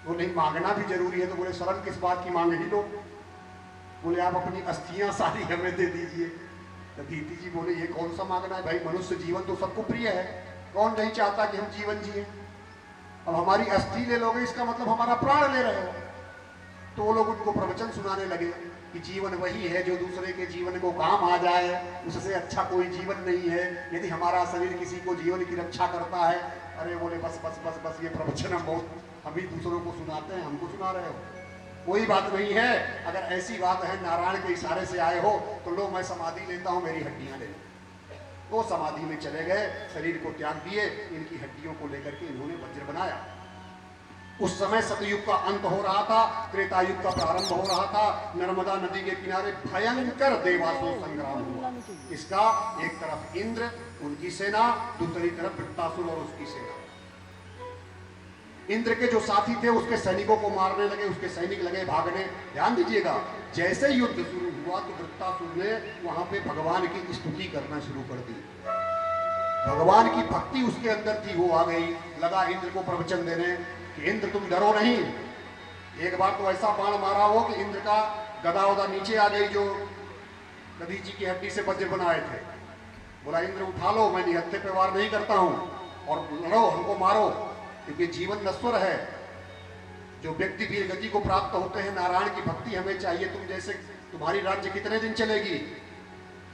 बोले मांगना भी जरूरी है। तो बोले शरण किस बात की मांग ही लो। बोले आप अपनी अस्थियां सारी हमें दे दीजिए। तो दीदी जी बोले ये कौन सा मांगना है भाई, मनुष्य जीवन तो सबको प्रिय है, कौन नहीं चाहता कि हम जीवन जिए। अब हमारी अस्थि ले लोगे इसका मतलब हमारा प्राण ले रहे हो। तो वो लोग उनको प्रवचन सुनाने लगे कि जीवन वही है जो दूसरे के जीवन को काम आ जाए, उससे अच्छा कोई जीवन नहीं है। यदि हमारा शरीर किसी को जीवन की रक्षा करता है। अरे बोले बस बस बस बस, ये प्रवचन हम बहुत हम ही दूसरों को सुनाते हैं, हमको सुना रहे हो, कोई बात नहीं है। अगर ऐसी बात है नारायण के इशारे से आए हो तो लो मैं समाधि लेता हूं, मेरी हड्डियां ले लो। वो समाधि में चले गए, शरीर को त्याग दिए, इनकी हड्डियों को लेकर के इन्होंने वज्र बनाया। उस समय सतयुग का अंत हो रहा था, त्रेता युग का प्रारंभ हो रहा था। नर्मदा नदी के किनारे भयंकर देवासुर संग्राम हुआ। इसका एक तरफ इंद्र उनकी सेना, दूसरी तरफ वृत्तासुर और उसकी सेना। इंद्र के जो साथी थे उसके सैनिकों को मारने लगे, उसके सैनिक लगे भागने। ध्यान दीजिएगा, जैसे युद्ध शुरू हुआ तो वृत्तासुर ने वहां पे भगवान की स्तुति करना शुरू कर दी। भगवान की भक्ति उसके अंदर थी, वो आ गई, लगा इंद्र को प्रवचन देने कि इंद्र तुम डरो नहीं। एक बार तो ऐसा बाण मारा हो कि इंद्र का गदा उदा नीचे आ गई, जो नदी जी की हड्डी से वज्र बनाए थे। बोला इंद्र उठा लो, मैं निहत्थे पे वार नहीं करता हूं, और लड़ो, हमको मारो, क्योंकि जीवन नश्वर है। जो व्यक्ति वीर गति को प्राप्त होते हैं, नारायण की भक्ति हमें चाहिए। तुम जैसे, तुम्हारी राज्य कितने दिन चलेगी?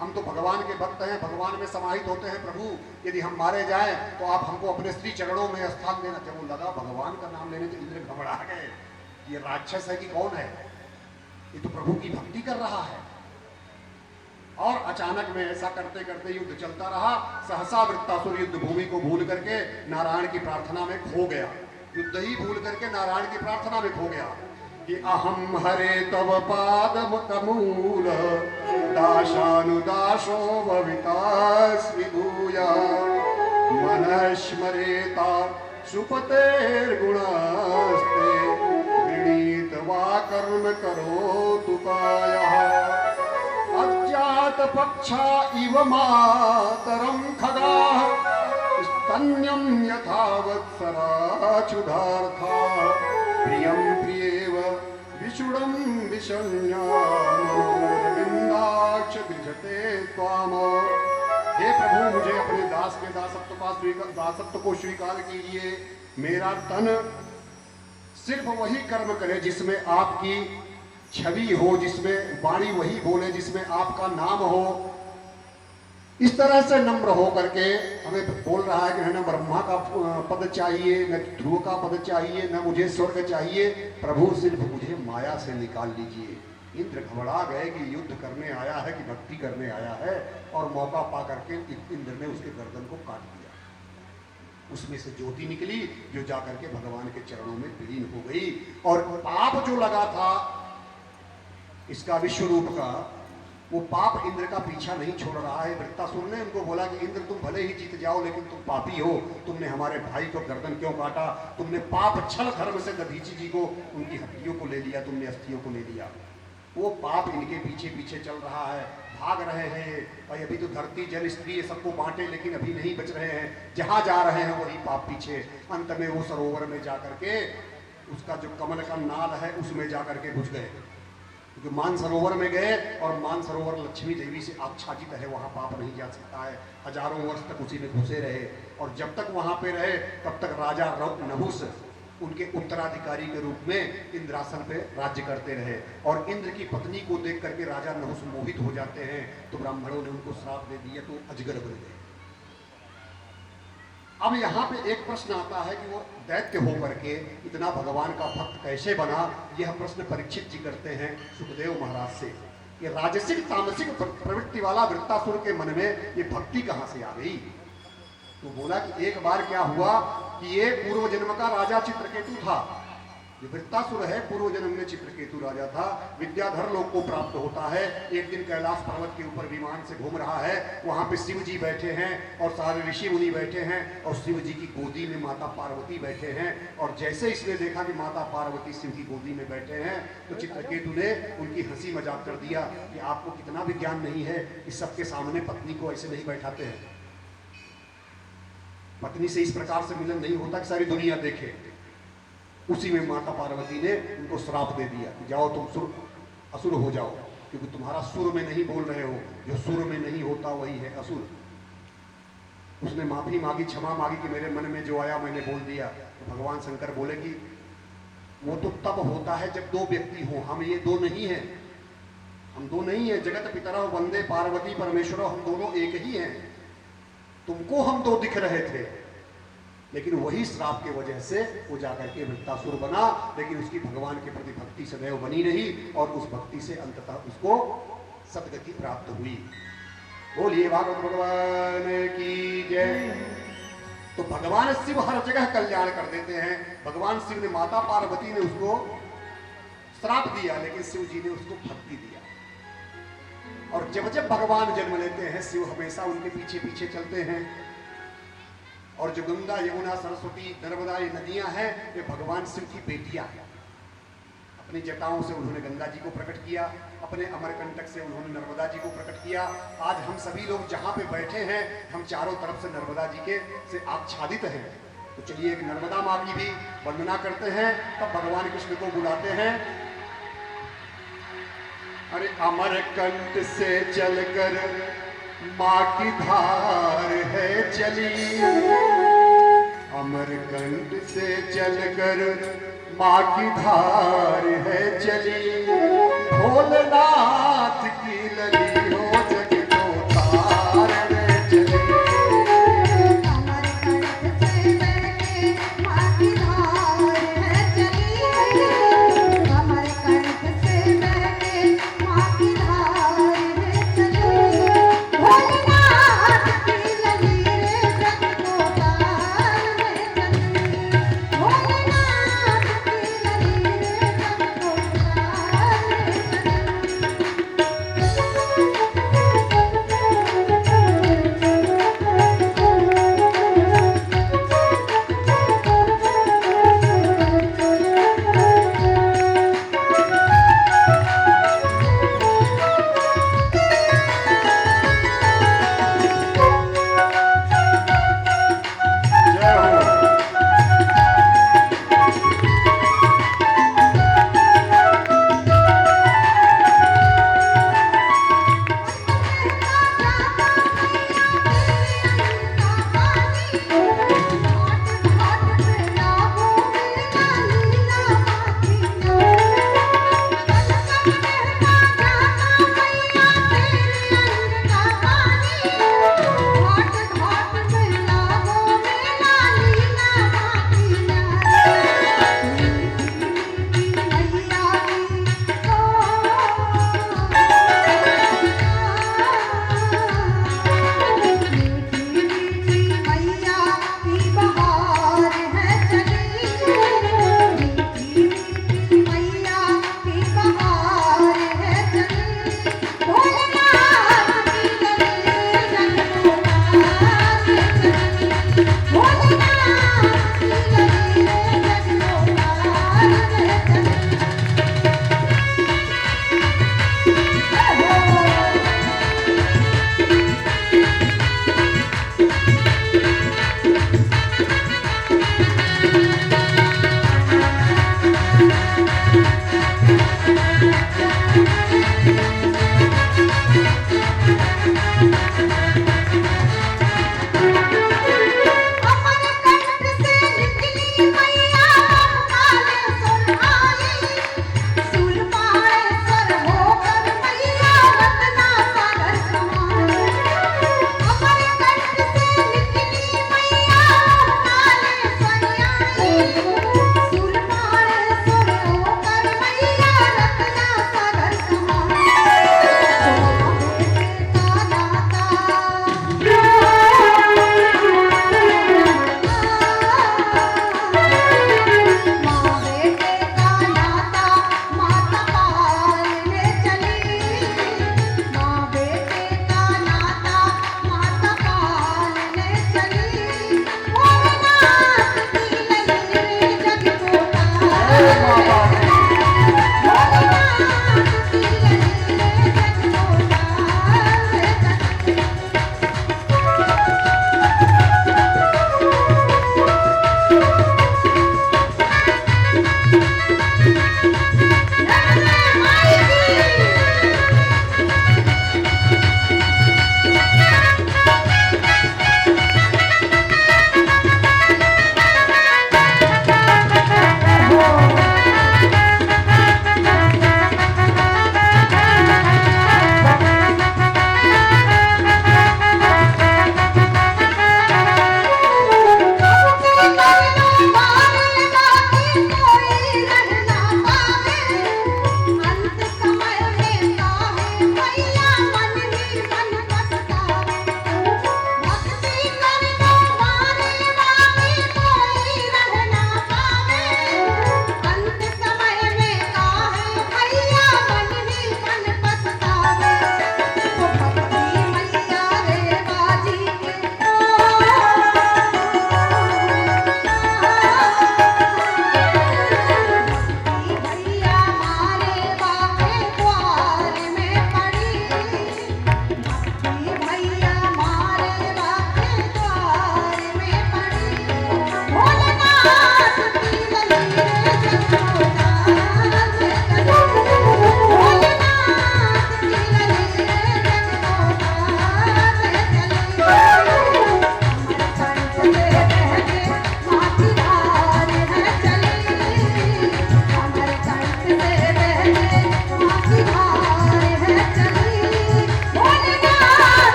हम तो भगवान के भक्त हैं, भगवान में समाहित होते हैं। प्रभु यदि हम मारे जाएं तो आप हमको अपने श्री चरणों में स्थान देना। जब वो लगा भगवान का नाम लेने तो इंद्र घबरा गए, ये राक्षस है कि कौन है, ये तो प्रभु की भक्ति कर रहा है। और अचानक में ऐसा करते करते युद्ध चलता रहा। सहसा वृत्तासुर युद्ध भूमि को भूल करके नारायण की प्रार्थना में खो गया। युद्ध ही भूल करके नारायण की प्रार्थना में खो गया कि अहम हरे तव पाद कमूल दाशानुदाशो भवितास्मि भूया मनस्मरेता सुपतेर्गुणास्ते गृणीत वा कर्म करोतु कायः अज्ञात पक्षा इव मातरं खगाः स्तन्यं यथा वत्सराचुधार्था प्रियं प्रियेव विषुडं विषण्णामोरविन्दाक्ष विजते त्वाम। हे प्रभु मुझे अपने दास के दासत्व को स्वीकार कीजिए। मेरा तन सिर्फ वही कर्म करे जिसमें आपकी छवि हो, जिसमें वाणी वही बोले जिसमें आपका नाम हो। इस तरह से नम्र हो करके हमें बोल रहा है कि न ब्रह्मा का पद चाहिए, न ध्रुव का पद चाहिए, न मुझे स्वर्ग चाहिए, प्रभु सिर्फ मुझे माया से निकाल लीजिए। इंद्र घबरा गए कि युद्ध करने आया है कि भक्ति करने आया है, और मौका पा करके इंद्र ने उसके गर्दन को काट दिया। उसमें से ज्योति निकली जो जाकर के भगवान के चरणों में विलीन हो गई। और पाप जो लगा था इसका विश्व रूप का, वो पाप इंद्र का पीछा नहीं छोड़ रहा है। वृत्तासुर ने उनको बोला कि इंद्र तुम भले ही जीत जाओ लेकिन तुम पापी हो, तुमने हमारे भाई को गर्दन क्यों काटा? तुमने पाप छल धर्म से दधीची जी को, उनकी हड्डियों को ले लिया, तुमने अस्थियों को ले लिया। वो पाप इनके पीछे पीछे चल रहा है, भाग रहे हैं। और अभी तो धरती जल स्त्री सबको बांटे लेकिन अभी नहीं बच रहे हैं। जहां जा रहे हैं वही पाप पीछे। अंत में वो सरोवर में जाकर के उसका जो कमल का नाल है उसमें जाकर के घुस गए। क्योंकि मानसरोवर में गए और मानसरोवर लक्ष्मी देवी से आच्छादित है, वहां पाप नहीं जा सकता है। हजारों वर्ष तक उसी में घुसे रहे, और जब तक वहां पे रहे तब तक राजा नहुस उनके उत्तराधिकारी के रूप में इंद्रासन पे राज्य करते रहे। और इंद्र की पत्नी को देख करके राजा नहुस मोहित हो जाते हैं, तो ब्राह्मणों ने उनको श्राप दे दिया, तो अजगर बन गए। अब यहाँ पे एक प्रश्न आता है कि वो दैत्य होकर के इतना भगवान का भक्त कैसे बना? यह प्रश्न परीक्षित जी करते हैं सुखदेव महाराज से। ये राजसिक तामसिक प्रवृत्ति वाला वृत्तासुर के मन में ये भक्ति कहाँ से आ गई? तो बोला कि एक बार क्या हुआ कि ये पूर्व जन्म का राजा चित्रकेतु था। ये वृत्तासुर है, पूर्व जन्म में चित्रकेतु राजा था। विद्याधर लोक को प्राप्त होता है। एक दिन कैलाश पर्वत के ऊपर विमान से घूम रहा है, वहां पे शिव जी बैठे हैं और सारे ऋषि मुनि बैठे हैं, और शिव जी की गोदी में माता पार्वती बैठे हैं। और जैसे इसने देखा कि माता पार्वती शिव की गोदी में बैठे हैं, तो चित्रकेतु ने उनकी हंसी मजाक कर दिया कि आपको कितना भी ज्ञान नहीं है कि सबके सामने पत्नी को ऐसे नहीं बैठाते हैं। पत्नी से इस प्रकार से मिलन नहीं होता कि सारी दुनिया देखे। उसी में माता पार्वती ने उनको श्राप दे दिया कि जाओ तुम असुर हो जाओ, क्योंकि तुम्हारा सुर में नहीं बोल रहे हो, जो सुर में नहीं होता वही है असुर। उसने माफी मांगी, क्षमा मांगी कि मेरे मन में जो आया मैंने बोल दिया। तो भगवान शंकर बोले कि वो तो तब होता है जब दो व्यक्ति हो, हम ये दो नहीं हैं, हम दो नहीं है। जगत पितरौ वंदे पार्वती परमेश्वरो, हम दोनों एक ही हैं। तुमको हम दो दिख रहे थे, लेकिन वही श्राप के वजह से वो जाकर के वृत्तासुर बना, लेकिन उसकी भगवान के प्रति भक्ति सदैव बनी रही और उस भक्ति से अंततः उसको सदगति प्राप्त हुई। बोलिए भागवत भगवान की जय। तो भगवान शिव हर जगह कल्याण कर देते हैं। भगवान शिव ने, माता पार्वती ने उसको श्राप दिया, लेकिन शिव जी ने उसको भक्ति दिया। और जब जब भगवान जन्म लेते हैं, शिव हमेशा उनके पीछे पीछे चलते हैं। और जो गंगा, यमुना, सरस्वती, नर्मदा ये नदियां हैं, ये भगवान शिव की बेटियां हैं। अपनी जटाओं से उन्होंने गंगा जी को प्रकट किया, अपने अमरकंटक से उन्होंने नर्मदा जी को प्रकट किया। आज हम सभी लोग जहां पे बैठे हैं, हम चारों तरफ से नर्मदा जी के से आच्छादित हैं। तो चलिए एक नर्मदा माँ की भी वंदना करते हैं, तब भगवान कृष्ण को बुलाते हैं। अरे अमरकंट से चलकर माँ की धार है चली, अमरकंट से चलकर माँ की धार है चली, भोलेनाथ की लली हो जग को तार है चली। अमरकंट से बैठे माँ की धार है चली, अमरकंट से बैठे माँ की धार है चली, भोलेनाथ की लली रे जग को तार है चली, भोलेनाथ की लली रे जग को तार है चली।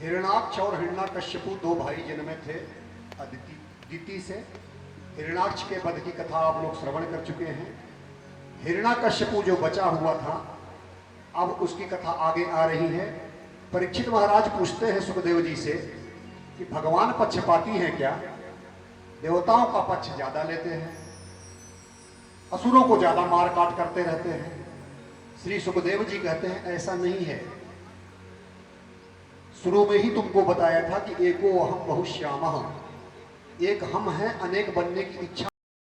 हिरणाक्ष और हिरण्याकश्यपु दो भाई जन्मे थे अदिति से। हिरणाक्ष के वध की कथा आप लोग श्रवण कर चुके हैं। हिरण्याकश्यपु जो बचा हुआ था, अब उसकी कथा आगे आ रही है। परीक्षित महाराज पूछते हैं सुखदेव जी से कि भगवान पक्षपाती हैं क्या? देवताओं का पक्ष ज्यादा लेते हैं, असुरों को ज्यादा मार काट करते रहते हैं। श्री सुखदेव जी कहते हैं ऐसा नहीं है। शुरू में ही तुमको बताया था कि एको अहम बहुश्यामः, एक हम हैं, अनेक बनने की इच्छा